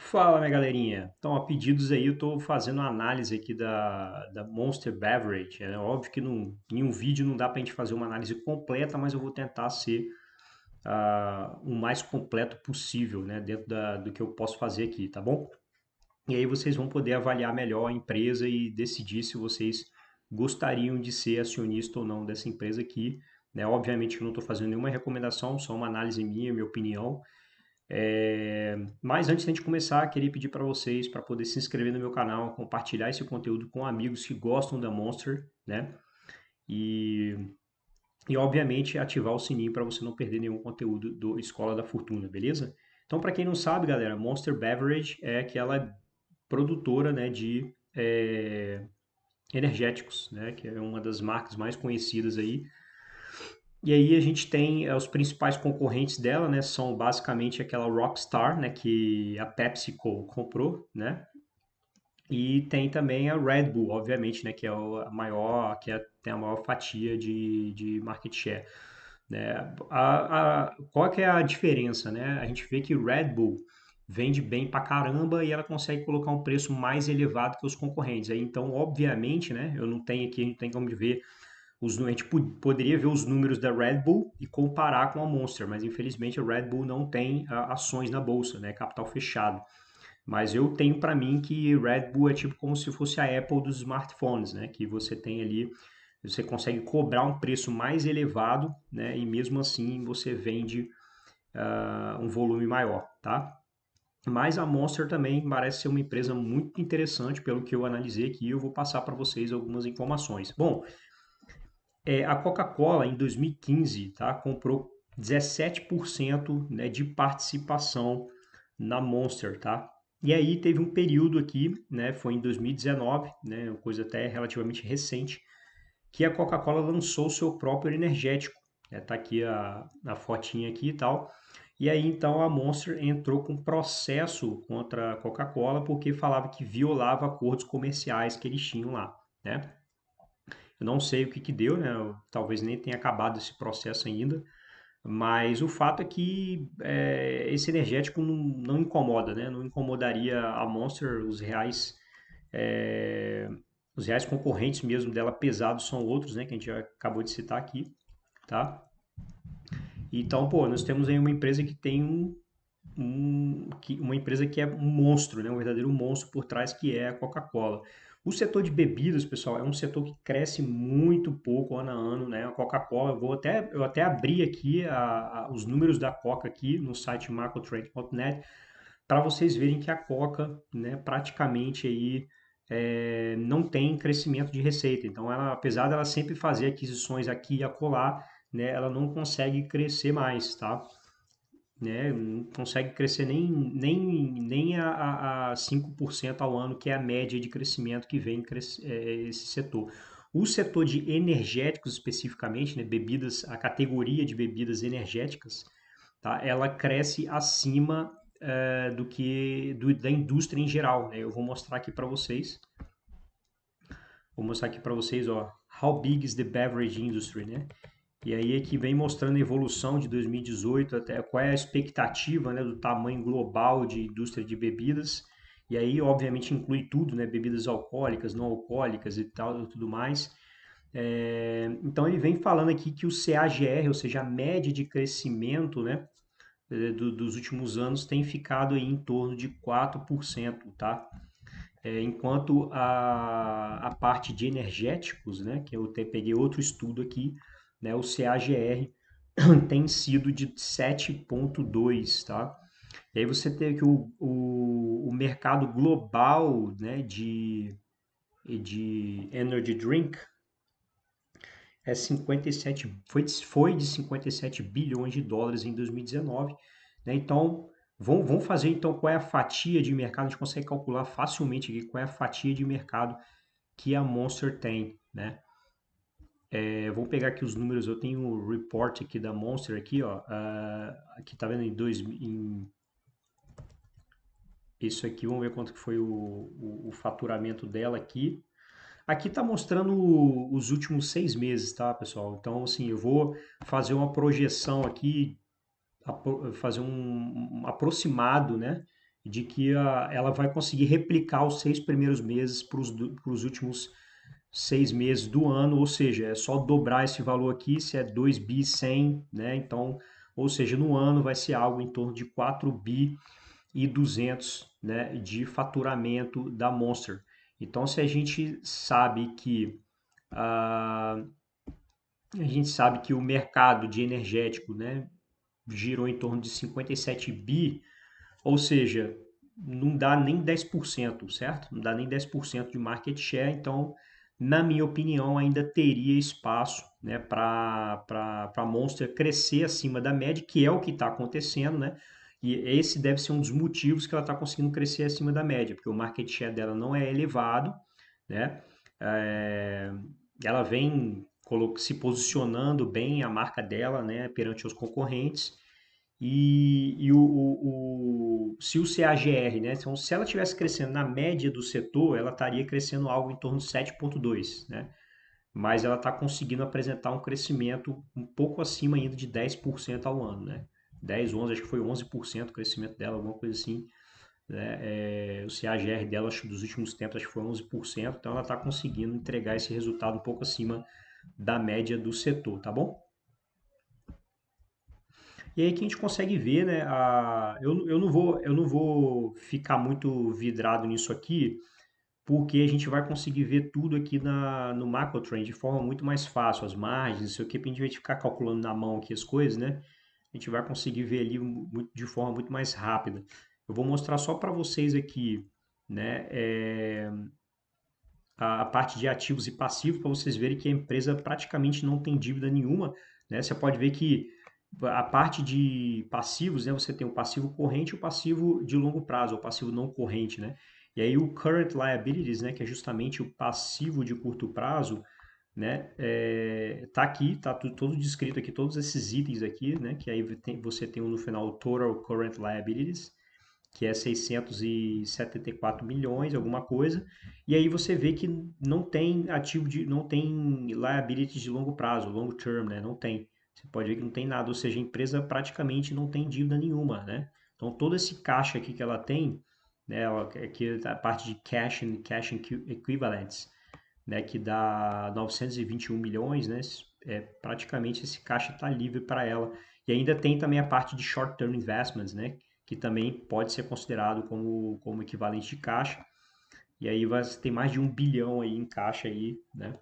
Fala, minha galerinha. Então, a pedidos aí, eu estou fazendo uma análise aqui da Monster Beverage. É óbvio que em um vídeo não dá para a gente fazer uma análise completa, mas eu vou tentar ser o mais completo possível, né, dentro do que eu posso fazer aqui, tá bom? E aí vocês vão poder avaliar melhor a empresa e decidir se vocês gostariam de ser acionista ou não dessa empresa aqui, né? Obviamente que eu não estou fazendo nenhuma recomendação, só uma análise minha opinião. Mas antes de a gente começar, queria pedir para vocês para poder se inscrever no meu canal, compartilhar esse conteúdo com amigos que gostam da Monster, né? E, e obviamente ativar o sininho para você não perder nenhum conteúdo do Escola da Fortuna, beleza? Então, para quem não sabe, galera, Monster Beverage é aquela produtora, né, de energéticos, né, que é uma das marcas mais conhecidas aí. E aí a gente tem os principais concorrentes dela, né, são basicamente aquela Rockstar, né, que a PepsiCo comprou, né, e tem também a Red Bull, obviamente, né, que é a maior, tem a maior fatia de market share, né. Qual que é a diferença, né? A gente vê que Red Bull vende bem pra caramba e ela consegue colocar um preço mais elevado que os concorrentes. Aí, então, obviamente, né, eu não tenho aqui, a gente tem como ver a gente poderia ver os números da Red Bull e comparar com a Monster, mas infelizmente a Red Bull não tem ações na bolsa, né, capital fechado. Mas eu tenho para mim que Red Bull é tipo como se fosse a Apple dos smartphones, né? Que você tem ali, você consegue cobrar um preço mais elevado, né? E mesmo assim você vende um volume maior, tá? Mas a Monster também parece ser uma empresa muito interessante, pelo que eu analisei aqui. Eu vou passar para vocês algumas informações. Bom, a Coca-Cola em 2015, tá? Comprou 17%, né, de participação na Monster, tá? E aí teve um período aqui, né, foi em 2019, né, uma coisa até relativamente recente, que a Coca-Cola lançou o seu próprio energético. Né, tá aqui a fotinha aqui e tal. E aí então a Monster entrou com processo contra a Coca-Cola porque falava que violava acordos comerciais que eles tinham lá, né? Eu não sei o que que deu, né? Talvez nem tenha acabado esse processo ainda, mas o fato é que esse energético não incomoda, né? Não incomodaria a Monster, é, os reais concorrentes mesmo dela pesados são outros, né? Que a gente já acabou de citar aqui, tá? Então, pô, nós temos aí uma empresa que tem uma empresa que é um monstro, né? Um verdadeiro monstro por trás, que é a Coca-Cola. O setor de bebidas, pessoal, é um setor que cresce muito pouco ano a ano, né? A Coca-Cola, eu até abri aqui os números da Coca aqui no site macrotrade.net para vocês verem que a Coca, né, praticamente aí não tem crescimento de receita. Então, ela, apesar dela sempre fazer aquisições aqui e acolá, né, ela não consegue crescer mais, tá? Né? Não consegue crescer nem a 5% ao ano, que é a média de crescimento que vem esse setor. O setor de energéticos especificamente, né, bebidas, a categoria de bebidas energéticas, tá, ela cresce acima da indústria em geral. Né? Eu vou mostrar aqui para vocês. Vou mostrar aqui para vocês, ó, How big is the beverage industry, né? E aí é que vem mostrando a evolução de 2018 até qual é a expectativa, né, do tamanho global de indústria de bebidas. E aí, obviamente, inclui tudo, né, bebidas alcoólicas, não alcoólicas e tal, e tudo mais. Então ele vem falando aqui que o CAGR, ou seja, a média de crescimento, né, dos últimos anos tem ficado aí em torno de 4%, tá? Enquanto a parte de energéticos, né, que eu até peguei outro estudo aqui, né, o CAGR tem sido de 7,2, tá? E aí você tem que o mercado global, né, de energy drink é 57, foi de 57 bilhões de dólares em 2019, né? Então, vamos fazer então qual é a fatia de mercado, a gente consegue calcular facilmente aqui qual é a fatia de mercado que a Monster tem, né? Vou pegar aqui os números, eu tenho o report aqui da Monster aqui, ó, aqui tá vendo isso aqui, vamos ver quanto que foi o faturamento dela aqui. Aqui tá mostrando os últimos 6 meses, tá, pessoal? Então, assim, eu vou fazer uma projeção aqui, fazer um aproximado, né, de que ela vai conseguir replicar os 6 primeiros meses para os últimos 6 meses do ano, ou seja, é só dobrar esse valor aqui, se é 2 bi 100, né? Então, ou seja, no ano vai ser algo em torno de 4 bi e 200, né, de faturamento da Monster. Então, se ah, a gente sabe que o mercado de energético, né, girou em torno de 57 bi, ou seja, não dá nem 10%, certo? Não dá nem 10% de market share, então, na minha opinião, ainda teria espaço, né, para a Monster crescer acima da média, que é o que está acontecendo, né? E esse deve ser um dos motivos que ela está conseguindo crescer acima da média, porque o market share dela não é elevado, né? É, ela vem se posicionando bem a marca dela, né, perante os concorrentes. Se o CAGR, né? Então, se ela estivesse crescendo na média do setor, ela estaria crescendo algo em torno de 7,2, né? Mas ela está conseguindo apresentar um crescimento um pouco acima ainda de 10% ao ano, né? 10, 11, acho que foi 11% o crescimento dela, alguma coisa assim, né? O CAGR dela, acho que dos últimos tempos, acho que foi 11%, então ela está conseguindo entregar esse resultado um pouco acima da média do setor, tá bom? E aí que a gente consegue ver, né? Eu não vou ficar muito vidrado nisso aqui, porque a gente vai conseguir ver tudo aqui no Macro Trend de forma muito mais fácil, as margens, não sei o que, pra gente ficar calculando na mão aqui as coisas, né? A gente vai conseguir ver ali de forma muito mais rápida. Eu vou mostrar só para vocês aqui, né? A parte de ativos e passivos para vocês verem que a empresa praticamente não tem dívida nenhuma, né? Você pode ver que a parte de passivos, né? Você tem o passivo corrente e o passivo de longo prazo, o passivo não corrente, né? E aí o current liabilities, né? Que é justamente o passivo de curto prazo, né? Tá aqui, tá tudo todo descrito aqui, todos esses itens aqui, né? Que aí você tem no final o total current liabilities, que é 674 milhões, alguma coisa, e aí você vê que não tem não tem liabilities de longo prazo, long term, né? Não tem. Você pode ver que não tem nada, ou seja, a empresa praticamente não tem dívida nenhuma, né? Então todo esse caixa aqui que ela tem, né, aqui a parte de cash equivalents, né, que dá 921 milhões, né? Praticamente esse caixa está livre para ela. E ainda tem também a parte de short-term investments, né, que também pode ser considerado como equivalente de caixa. E aí você tem mais de 1 bilhão aí em caixa aí, né?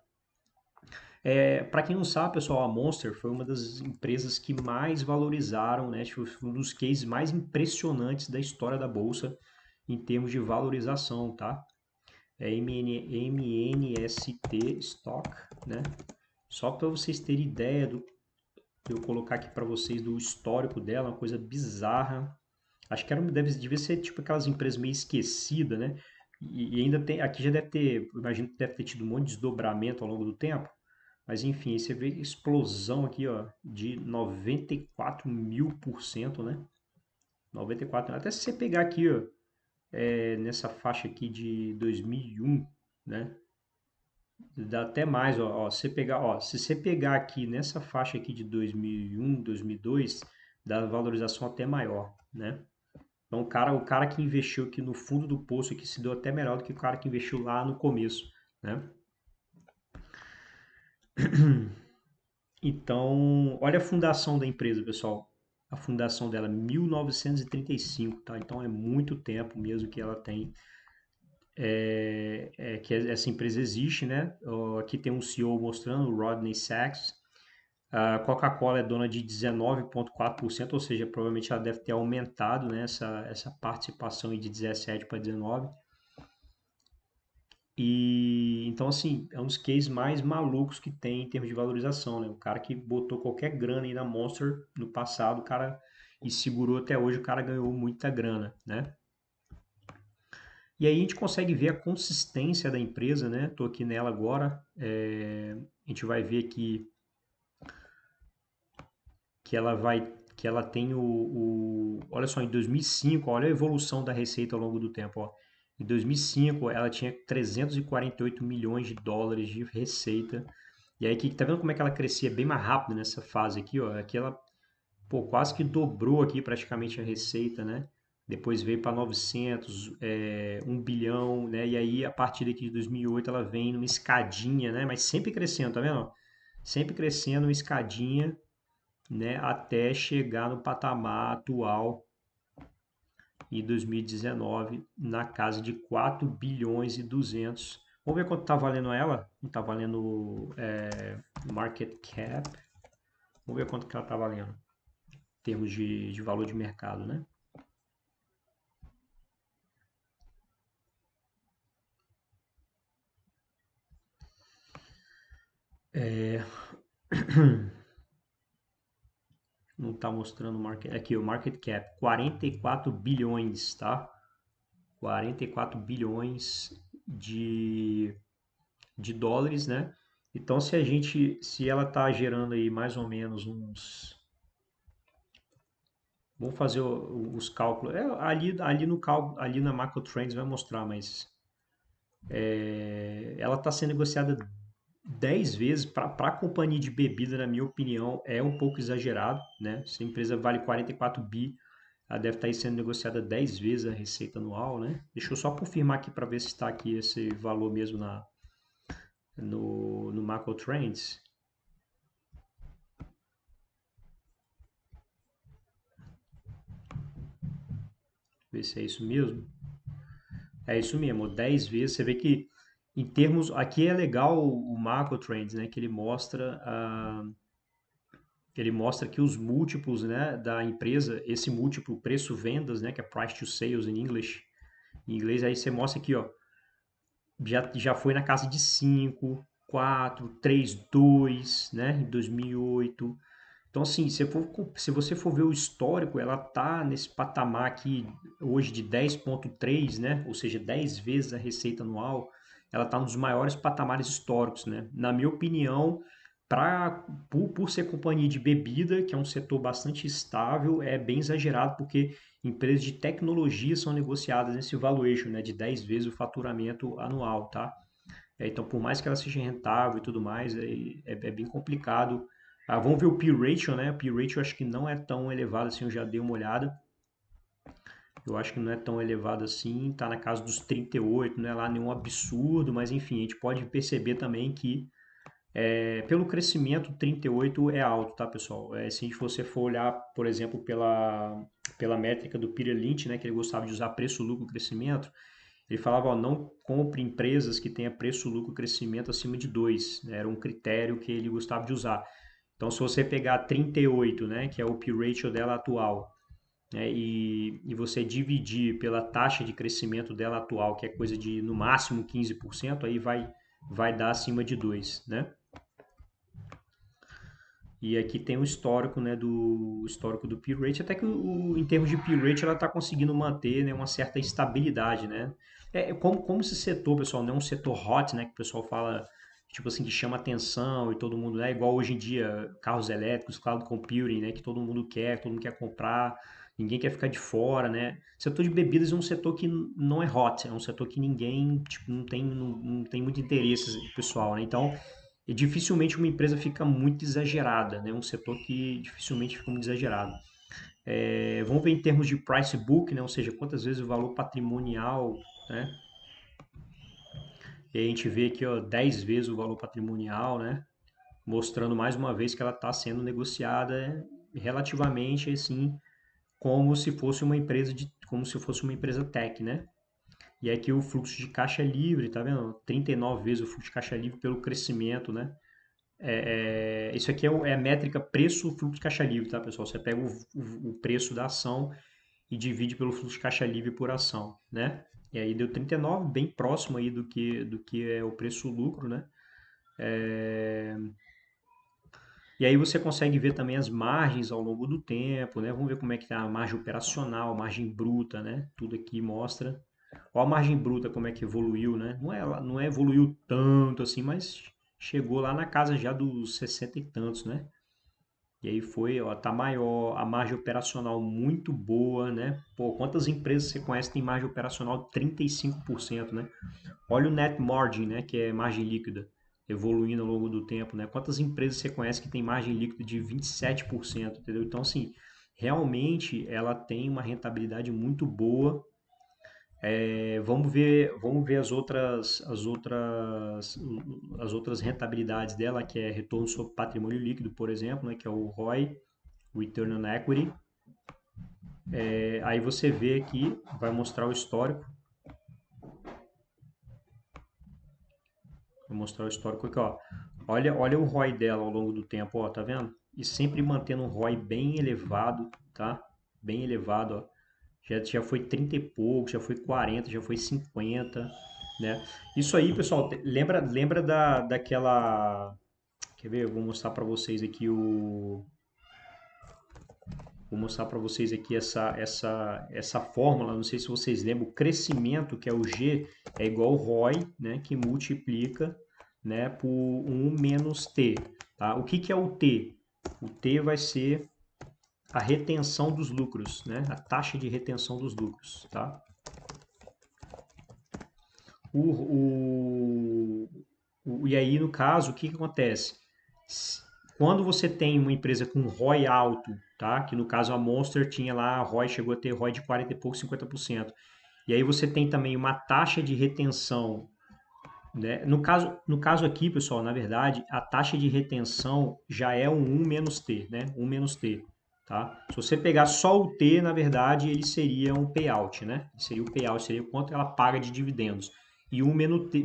Para quem não sabe, pessoal, a Monster foi uma das empresas que mais valorizaram, né? Foi um dos cases mais impressionantes da história da bolsa em termos de valorização, tá? É MNST Stock, né? Só para vocês terem ideia eu colocar aqui para vocês do histórico dela, uma coisa bizarra. Acho que devia ser tipo aquelas empresas meio esquecidas, né? E ainda tem, aqui já deve ter, imagino que deve ter tido um monte de desdobramento ao longo do tempo. Mas enfim, você vê explosão aqui, ó, de 94.000%, né? 94, até se você pegar aqui, ó, nessa faixa aqui de 2001, né? Dá até mais, se você pegar aqui nessa faixa aqui de 2001, 2002, dá valorização até maior, né? Então, o cara que investiu aqui no fundo do poço aqui se deu até melhor do que o cara que investiu lá no começo, né? Então, olha a fundação da empresa, pessoal. A fundação dela é 1935, tá? Então é muito tempo mesmo que ela tem, que essa empresa existe, né? Aqui tem um CEO mostrando, o Rodney Sachs. A Coca-Cola é dona de 19,4%, ou seja, provavelmente ela deve ter aumentado, né, essa participação aí de 17 para 19. E então, assim, é um dos cases mais malucos que tem em termos de valorização, né? O cara que botou qualquer grana aí na Monster no passado, o cara e segurou até hoje, o cara ganhou muita grana, né? E aí a gente consegue ver a consistência da empresa, né? Tô aqui nela agora, a gente vai ver que ela tem olha só, em 2005, olha a evolução da receita ao longo do tempo, ó. Em 2005, ela tinha 348 milhões de dólares de receita. E aí, tá vendo como é que ela crescia bem mais rápido nessa fase aqui, ó? Aqui ela, pô, quase que dobrou aqui praticamente a receita, né? depois veio para 900, 1 bilhão, né? E aí, a partir daqui de 2008, ela vem numa escadinha, né? Mas sempre crescendo, tá vendo? Sempre crescendo, uma escadinha, né? Até chegar no patamar atual em 2019, na casa de 4 bilhões e 200. Vamos ver quanto está valendo ela? Está valendo market cap. Vamos ver quanto que ela está valendo em termos de valor de mercado, né? Não está mostrando o market. Aqui, o market cap, 44 bilhões, tá? 44 bilhões de dólares, né? Então, se ela está gerando aí mais ou menos uns. Vamos fazer os cálculos. Ali no cálculo, ali na Macro Trends vai mostrar, mas ela está sendo negociada 10 vezes para a companhia de bebida, na minha opinião, é um pouco exagerado, né? Se a empresa vale 44 bi, ela deve estar aí sendo negociada 10 vezes a receita anual, né? Deixa eu só confirmar aqui para ver se está aqui esse valor mesmo no Macro Trends. Ver se é isso mesmo. É isso mesmo, 10 vezes. Você vê que em termos. Aqui é legal o Macro Trends, né? Que ele mostra que os múltiplos, né, da empresa, esse múltiplo preço-vendas, né, que é price to sales em inglês, aí você mostra aqui, ó, já foi na casa de 5, 4, 3, 2, né, em 2008. Então, assim, se você for ver o histórico, ela tá nesse patamar aqui hoje de 10,3, né, ou seja, 10 vezes a receita anual. Ela está um dos maiores patamares históricos, né? Na minha opinião, por ser companhia de bebida, que é um setor bastante estável, é bem exagerado, porque empresas de tecnologia são negociadas nesse valuation, né, de 10 vezes o faturamento anual, tá? Então, por mais que ela seja rentável e tudo mais, é bem complicado. Vamos ver o P ratio, né? O P ratio eu acho que não é tão elevado assim, eu já dei uma olhada. Eu acho que não é tão elevado assim, tá na casa dos 38, não é lá nenhum absurdo, mas enfim, a gente pode perceber também que pelo crescimento, 38 é alto, tá, pessoal? Se você for olhar, por exemplo, pela métrica do Peter Lynch, né, que ele gostava de usar preço, lucro, crescimento, ele falava, ó, não compre empresas que tenha preço, lucro, crescimento acima de 2, né? Era um critério que ele gostava de usar. Então, se você pegar 38, né, que é o P ratio dela atual, né, e você dividir pela taxa de crescimento dela atual, que é coisa de no máximo 15%, aí vai dar acima de 2, né? E aqui tem o histórico, né, do histórico do P-Rate, até que em termos de P-Rate ela está conseguindo manter, né, uma certa estabilidade, né? Como esse setor, pessoal, não é um setor hot, né, que o pessoal fala, tipo assim, que chama atenção e todo mundo, né, igual hoje em dia, carros elétricos, cloud computing, né, que todo mundo quer comprar, ninguém quer ficar de fora, né? O setor de bebidas é um setor que não é hot, é um setor que ninguém, tipo, não tem muito interesse pessoal, né? Então, e dificilmente uma empresa fica muito exagerada, né? Um setor que dificilmente fica muito exagerado. Vamos ver em termos de price book, né? Ou seja, quantas vezes o valor patrimonial, né? E aí a gente vê aqui, ó, 10 vezes o valor patrimonial, né? Mostrando mais uma vez que ela está sendo negociada relativamente assim, como se fosse uma empresa tech, né? E aqui o fluxo de caixa livre, tá vendo? 39 vezes o fluxo de caixa livre pelo crescimento, né? Isso aqui é a métrica preço fluxo de caixa livre, tá, pessoal? Você pega o preço da ação e divide pelo fluxo de caixa livre por ação, né? E aí deu 39, bem próximo aí do que é o preço lucro, né? E aí você consegue ver também as margens ao longo do tempo, né? Vamos ver como é que tá a margem operacional, margem bruta, né? Tudo aqui mostra. Olha a margem bruta como é que evoluiu, né? Não é evoluiu tanto assim, mas chegou lá na casa já dos 60 e tantos, né? E aí foi, ó, tá maior, a margem operacional muito boa, né? Pô, quantas empresas você conhece que tem margem operacional de 35%, né? Olha o net margin, né, que é margem líquida, evoluindo ao longo do tempo, né? Quantas empresas você conhece que tem margem líquida de 27%, entendeu? Então, assim, realmente ela tem uma rentabilidade muito boa. Vamos ver as outras rentabilidades dela, que é retorno sobre patrimônio líquido, por exemplo, né, que é o ROI, Return on Equity. Aí você vê aqui, vai mostrar o histórico. Vou mostrar o histórico aqui, ó. Olha o ROI dela ao longo do tempo, ó, tá vendo? E sempre mantendo um ROI bem elevado, tá? Bem elevado, ó. Já foi 30 e pouco, já foi 40, já foi 50, né? Isso aí, pessoal, lembra daquela... Quer ver? Eu vou mostrar para vocês aqui o... Vou mostrar para vocês aqui essa fórmula, não sei se vocês lembram, o crescimento, que é o G, é igual ao ROI, né, que multiplica, né, por 1 menos T. Tá? O que é o T? O T vai ser a retenção dos lucros, né, a taxa de retenção dos lucros. Tá? E aí, no caso, o que acontece? Quando você tem uma empresa com ROI alto, tá? Que no caso a Monster tinha lá, a ROI chegou a ter ROI de 40 e pouco, 50%. E aí você tem também uma taxa de retenção, né? No caso aqui, pessoal, na verdade, a taxa de retenção já é um 1 menos T, né? 1 menos T, tá? Se você pegar só o T, na verdade, ele seria um payout, né? Seria o payout, seria o quanto ela paga de dividendos. E 1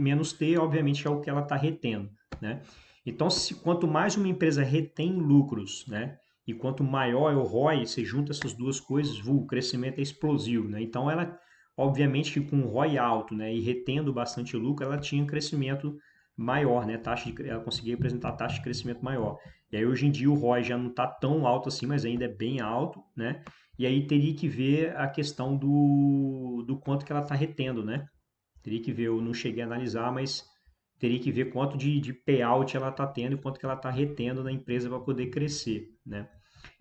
menos T, obviamente, é o que ela está retendo, né? Então, quanto mais uma empresa retém lucros, né? E quanto maior é o ROI, você junta essas duas coisas, o crescimento é explosivo, né? Então, ela, obviamente que com um ROI alto, né, e retendo bastante lucro, ela tinha um crescimento maior, né? Ela conseguia apresentar taxa de crescimento maior. E aí hoje em dia o ROI já não está tão alto assim, mas ainda é bem alto, né? E aí teria que ver a questão do quanto que ela está retendo, né? Teria que ver, eu não cheguei a analisar, mas teria que ver quanto de payout ela está tendo e quanto que ela está retendo na empresa para poder crescer, né?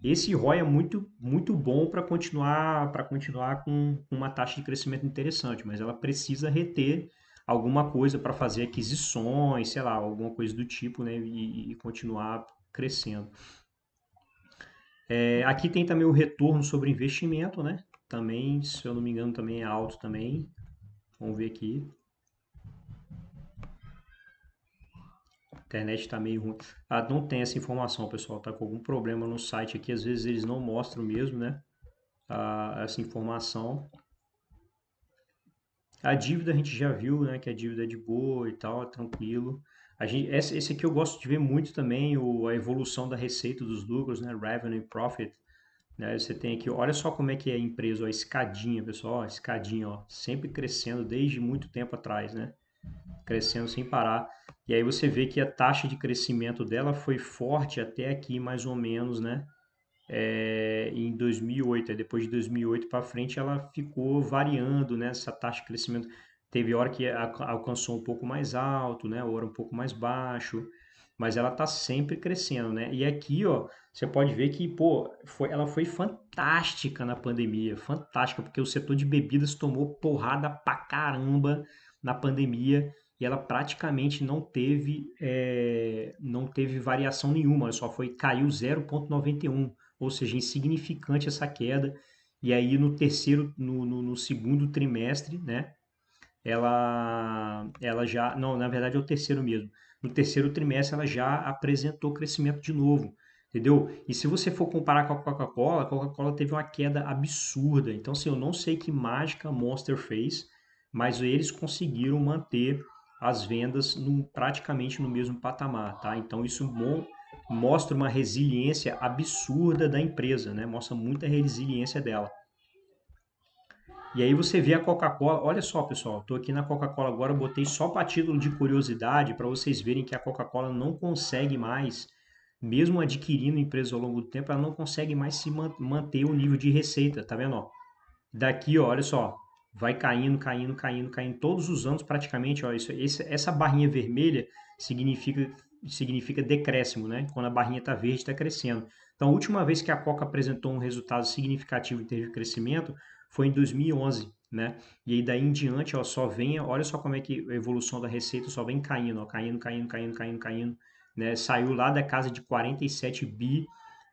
Esse ROI é muito bom para continuar com uma taxa de crescimento interessante, mas ela precisa reter alguma coisa para fazer aquisições, sei lá, alguma coisa do tipo, né, e continuar crescendo. Aqui tem também o retorno sobre investimento, né? Também, se eu não me engano, também é alto também. Vamos ver aqui. A internet está meio ruim. Ah, não tem essa informação, pessoal. Tá com algum problema no site aqui. Às vezes eles não mostram mesmo, né? Essa informação. A dívida a gente já viu, né? Que a dívida é de boa e tal, é tranquilo. Esse aqui eu gosto de ver muito também, a evolução da receita dos lucros, né? Revenue e Profit. Né? Você tem aqui, olha só como é que é a empresa, ó, a escadinha, pessoal, ó, escadinha, ó, sempre crescendo desde muito tempo atrás, né? Crescendo sem parar. E aí você vê que a taxa de crescimento dela foi forte até aqui, mais ou menos, né? Em 2008. Aí depois de 2008 para frente, ela ficou variando, né? Essa taxa de crescimento. Teve hora que alcançou um pouco mais alto, né? Hora um pouco mais baixo, mas ela está sempre crescendo, né? E aqui, ó, você pode ver que, pô, ela foi fantástica na pandemia, fantástica, porque o setor de bebidas tomou porrada pra caramba na pandemia e ela praticamente não teve variação nenhuma, ela só caiu 0,91, ou seja, insignificante essa queda. E aí no segundo trimestre, né, ela já, não, na verdade é o terceiro mesmo. No terceiro trimestre ela já apresentou crescimento de novo, entendeu? E se você for comparar com a Coca-Cola teve uma queda absurda. Então, assim, eu não sei que mágica a Monster fez, mas eles conseguiram manter as vendas praticamente no mesmo patamar, tá? Então, isso mostra uma resiliência absurda da empresa, né? Mostra muita resiliência dela. E aí você vê a Coca-Cola, olha só, pessoal, estou aqui na Coca-Cola agora, botei só para título de curiosidade para vocês verem que a Coca-Cola não consegue mais, mesmo adquirindo empresas ao longo do tempo, ela não consegue mais se manter o nível de receita, tá vendo? Ó? Daqui, ó, olha só, vai caindo, caindo, caindo, caindo todos os anos praticamente, ó, essa barrinha vermelha significa decréscimo, né? Quando a barrinha está verde, está crescendo. Então, a última vez que a Coca apresentou um resultado significativo em termos de crescimento foi em 2011, né? E aí daí em diante, ó, só vem, olha só como é que a evolução da receita só vem caindo, ó, caindo, caindo, caindo, caindo, caindo, né? Saiu lá da casa de 47 bi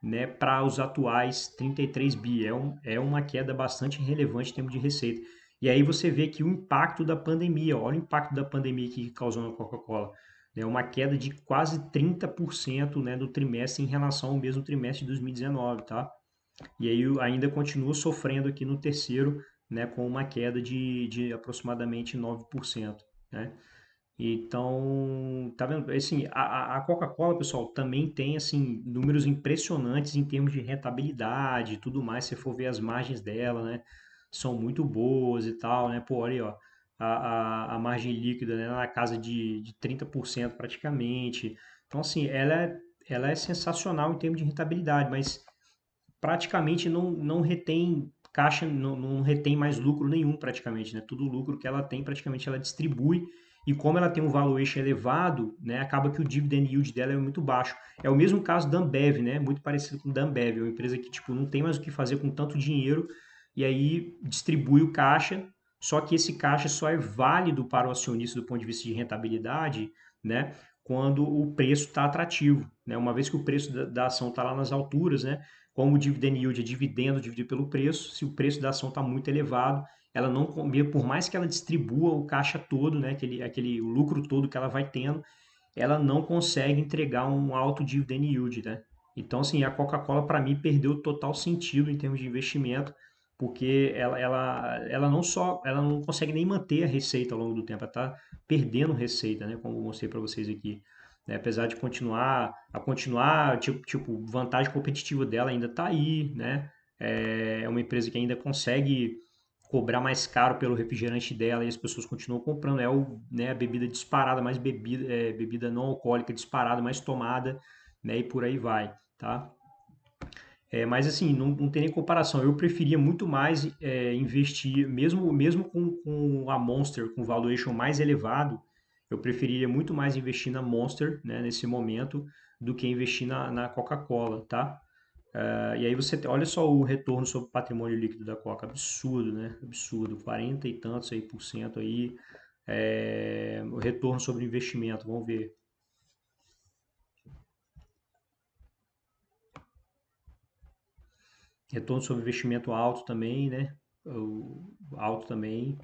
né, para os atuais 33 bi. É uma queda bastante relevante em termos de receita. E aí você vê que o impacto da pandemia, olha o impacto da pandemia que causou na Coca-Cola. É uma queda de quase 30%, né, do trimestre em relação ao mesmo trimestre de 2019, tá? E aí ainda continua sofrendo aqui no terceiro, né, com uma queda de aproximadamente 9%, né? Então, tá vendo? Assim, a Coca-Cola, pessoal, também tem assim números impressionantes em termos de rentabilidade e tudo mais. Se você for ver as margens dela, né, são muito boas e tal, né? Pô, olha aí, ó, a margem líquida, né, na casa de 30% praticamente. Então, assim, ela é sensacional em termos de rentabilidade, mas praticamente não retém caixa, não retém mais lucro nenhum praticamente, né? Todo o lucro que ela tem praticamente ela distribui e como ela tem um valuation elevado, né, acaba que o dividend yield dela é muito baixo. É o mesmo caso da Ambev, né? Muito parecido com a Ambev, é uma empresa que tipo não tem mais o que fazer com tanto dinheiro e aí distribui o caixa, só que esse caixa só é válido para o acionista do ponto de vista de rentabilidade, né? Quando o preço está atrativo, né? Uma vez que o preço da ação está lá nas alturas, né? Como o dividend yield é dividendo dividido pelo preço, se o preço da ação está muito elevado, ela não, por mais que ela distribua o caixa todo, né, aquele lucro todo que ela vai tendo, ela não consegue entregar um alto dividend yield, né? Então, assim, a Coca-Cola para mim perdeu total sentido em termos de investimento, porque ela não consegue nem manter a receita ao longo do tempo, ela está perdendo receita, né? Como eu mostrei para vocês aqui. Né? Apesar de continuar, tipo, vantagem competitiva dela ainda está aí, né? É uma empresa que ainda consegue cobrar mais caro pelo refrigerante dela e as pessoas continuam comprando. Né, a bebida disparada, mais bebida não alcoólica disparada, mais tomada, né? E por aí vai, tá? Mas assim, não tem nem comparação. Eu preferia muito mais investir, mesmo com a Monster, com valuation mais elevado, eu preferiria muito mais investir na Monster, né, nesse momento, do que investir na Coca-Cola, tá? E aí olha só o retorno sobre o patrimônio líquido da Coca, absurdo, né? Absurdo, 40 e tantos aí por cento aí, o retorno sobre o investimento, vamos ver. Retorno sobre investimento alto também, né? Alto também.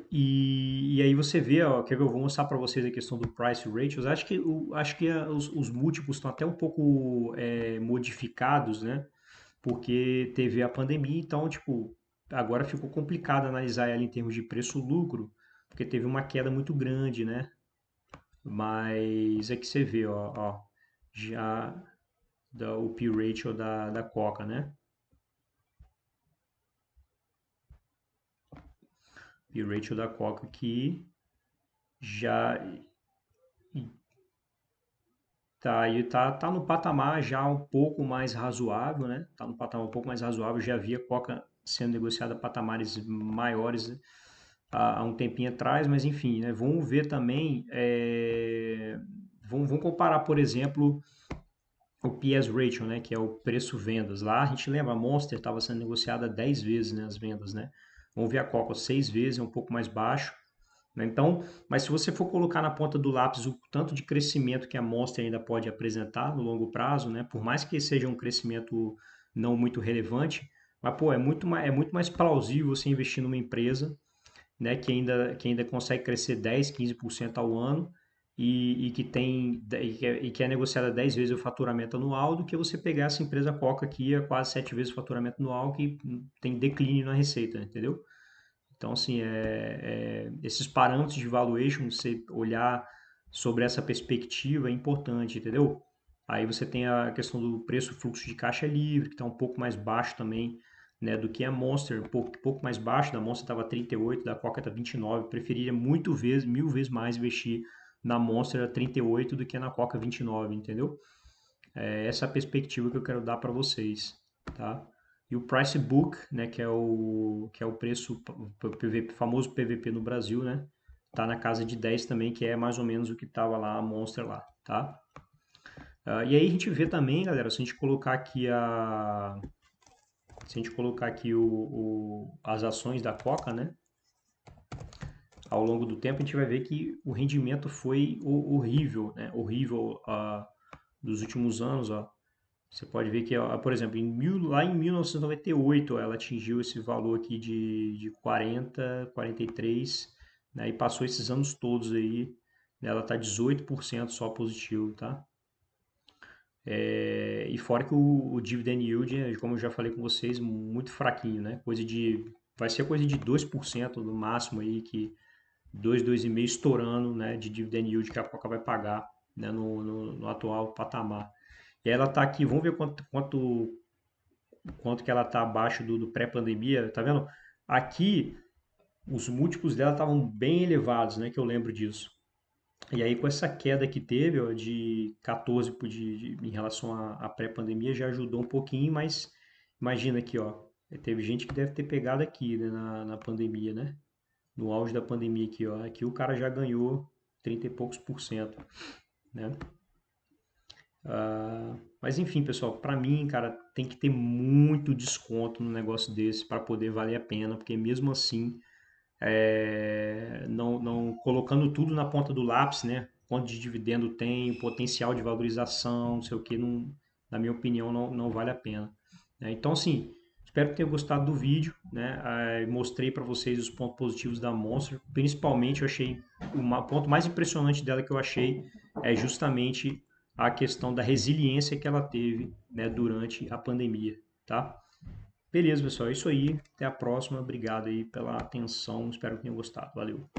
E aí você vê, ó, quer ver, eu vou mostrar para vocês a questão do price ratios. Acho que os múltiplos estão até um pouco modificados, né? Porque teve a pandemia, então, tipo, agora ficou complicado analisar ela em termos de preço-lucro, porque teve uma queda muito grande, né? Mas é que você vê, ó já o P ratio da Coca, né? P ratio da Coca que já tá no patamar já um pouco mais razoável, né? Tá no patamar um pouco mais razoável. Já havia Coca sendo negociada a patamares maiores, né, há um tempinho atrás, mas enfim, né? Vamos ver também, vamos comparar, por exemplo, o PS ratio, né? Que é o preço vendas. Lá a gente lembra, a Monster estava sendo negociada 10 vezes, né, as vendas, né? Vamos ver a Coca 6 vezes, é um pouco mais baixo. Né? Então, mas se você for colocar na ponta do lápis o tanto de crescimento que a Monster ainda pode apresentar no longo prazo, né? Por mais que seja um crescimento não muito relevante, mas pô, é muito mais plausível você investir numa empresa, né, que ainda consegue crescer 10, 15% ao ano e que é negociada 10 vezes o faturamento anual do que você pegar essa empresa Coca que é quase 7 vezes o faturamento anual que tem declínio na receita, entendeu? Então, assim, esses parâmetros de valuation, você olhar sobre essa perspectiva é importante, entendeu? Aí você tem a questão do preço fluxo de caixa livre, que está um pouco mais baixo também, né, do que a Monster, um pouco mais baixo, da Monster estava 38, da Coca está 29, preferiria mil vezes mais investir na Monster a 38 do que na Coca 29, entendeu? Essa é a perspectiva que eu quero dar para vocês, tá? E o price book, né, que é o preço PVP, famoso PVP no Brasil, né? Tá na casa de 10 também, que é mais ou menos o que tava lá a Monster lá, tá? E aí a gente vê também, galera, se a gente colocar aqui as ações da Coca, né? Ao longo do tempo a gente vai ver que o rendimento foi horrível, né? Horrível dos últimos anos, ó. Você pode ver que, ó, por exemplo, lá em 1998, ó, ela atingiu esse valor aqui de 40, 43, né, e passou esses anos todos aí, né, ela está 18% só positivo, tá? E fora que o dividend yield, como eu já falei com vocês, muito fraquinho, né? Vai ser coisa de 2% no máximo aí, que 2,5 estourando, né, de dividend yield que a Coca vai pagar, né, no atual patamar. E aí ela está aqui, vamos ver quanto que ela está abaixo do pré-pandemia, tá vendo? Aqui, os múltiplos dela estavam bem elevados, né, que eu lembro disso. E aí, com essa queda que teve, ó, de 14 em relação à pré-pandemia, já ajudou um pouquinho, mas imagina aqui, ó, teve gente que deve ter pegado aqui, né, na pandemia, né? No auge da pandemia aqui, ó. Aqui o cara já ganhou 30 e poucos por cento, né? Mas enfim, pessoal, para mim, cara, tem que ter muito desconto no negócio desse para poder valer a pena, porque mesmo assim, não colocando tudo na ponta do lápis, né? Quanto de dividendo tem, potencial de valorização, não sei o que, não, na minha opinião, não vale a pena, né? Então, assim, espero que tenham gostado do vídeo, né? Mostrei para vocês os pontos positivos da Monster. Principalmente, eu achei o ponto mais impressionante dela que eu achei é justamente a questão da resiliência que ela teve, né, durante a pandemia, tá? Beleza, pessoal, é isso aí. Até a próxima. Obrigado aí pela atenção. Espero que tenham gostado. Valeu.